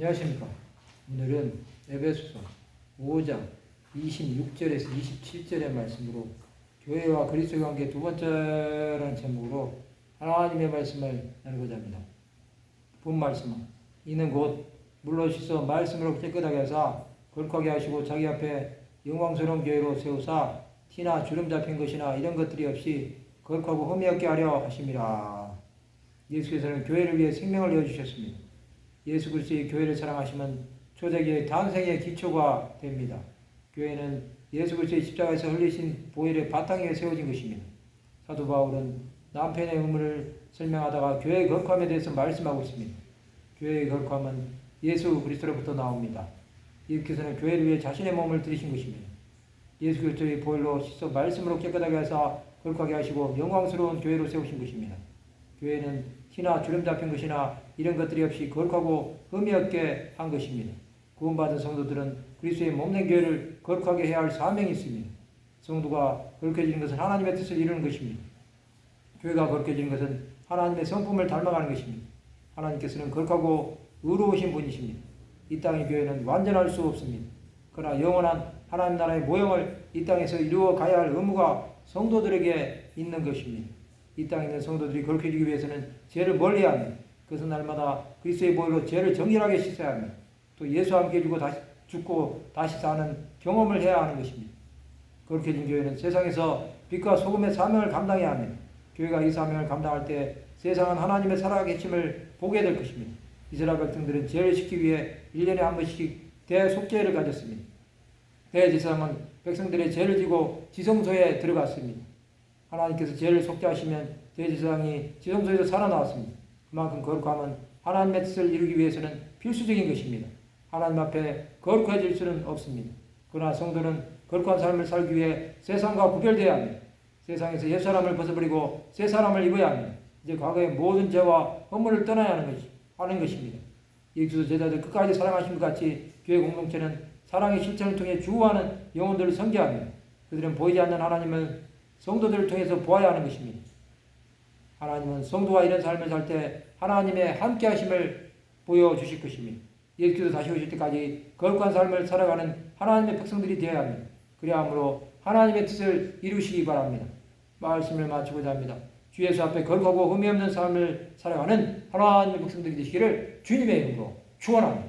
안녕하십니까. 오늘은 에베소서 5장 26절에서 27절의 말씀으로 교회와 그리스도의 관계 두 번째라는 제목으로 하나님의 말씀을 나누고자 합니다. 본 말씀은 이는 곧 물로 씻어 말씀으로 깨끗하게 하사 거룩하게 하시고 자기 앞에 영광스러운 교회로 세우사 티나 주름 잡힌 것이나 이런 것들이 없이 거룩하고 흠이 없게 하려 하심이라. 예수께서는 교회를 위해 생명을 내어주셨습니다. 예수 그리스도의 교회를 사랑하시면 초대교회의 탄생의 기초가 됩니다. 교회는 예수 그리스도의 십자가에서 흘리신 보혈의 바탕 위에 세워진 것입니다. 사도 바울은 남편의 의무를 설명하다가 교회의 거룩함에 대해서 말씀하고 있습니다. 교회의 거룩함은 예수 그리스도로부터 나옵니다. 예수께서는 교회를 위해 자신의 몸을 들이신 것입니다. 예수 그리스도의 보혈로 씻어 말씀으로 깨끗하게 하사 거룩하게 하시고 영광스러운 교회로 세우신 것입니다. 교회는 티나 주름 잡힌 것이나 이런 것들이 없이 거룩하고 흠이 없게 한 것입니다. 구원받은 성도들은 그리스도의 몸된 교회를 거룩하게 해야 할 사명이 있습니다. 성도가 거룩해지는 것은 하나님의 뜻을 이루는 것입니다. 교회가 거룩해지는 것은 하나님의 성품을 닮아가는 것입니다. 하나님께서는 거룩하고 의로우신 분이십니다. 이 땅의 교회는 완전할 수 없습니다. 그러나 영원한 하나님 나라의 모형을 이 땅에서 이루어 가야 할 의무가 성도들에게 있는 것입니다. 이 땅에 있는 성도들이 거룩해지기 위해서는 죄를 멀리해야 합니다. 그것은 날마다 그리스도의 보혈로 죄를 정결하게 씻어야 합니다. 또 예수와 함께 죽고 다시 사는 경험을 해야 하는 것입니다. 거룩해진 교회는 세상에서 빛과 소금의 사명을 감당해야 합니다. 교회가 이 사명을 감당할 때 세상은 하나님의 살아계심을 보게 될 것입니다. 이스라엘 백성들은 죄를 씻기 위해 1년에 한 번씩 대속죄를 가졌습니다. 대제사장은 백성들의 죄를 지고 지성소에 들어갔습니다. 하나님께서 죄를 속죄하시면 대제사장이 지성소에서 살아나왔습니다. 그만큼 거룩함은 하나님의 뜻을 이루기 위해서는 필수적인 것입니다. 하나님 앞에 거룩해질 수는 없습니다. 그러나 성도는 거룩한 삶을 살기 위해 세상과 구별되어야 합니다. 세상에서 옛사람을 벗어버리고 새 사람을 입어야 합니다. 이제 과거의 모든 죄와 허물을 떠나야 하는 것입니다. 예수 제자들 끝까지 사랑하신 것 같이 교회 공동체는 사랑의 실천을 통해 주구하는 영혼들을 섬겨야 합니다. 그들은 보이지 않는 하나님을 성도들을 통해서 보아야 하는 것입니다. 하나님은 성도가 이런 삶을 살 때 하나님의 함께 하심을 보여주실 것입니다. 예수께서 다시 오실 때까지 거룩한 삶을 살아가는 하나님의 백성들이 되어야 합니다. 그래야 함으로 하나님의 뜻을 이루시기 바랍니다. 말씀을 마치고자 합니다. 주 예수 앞에 거룩하고 흠이 없는 삶을 살아가는 하나님의 백성들이 되시기를 주님의 이름으로 축원합니다.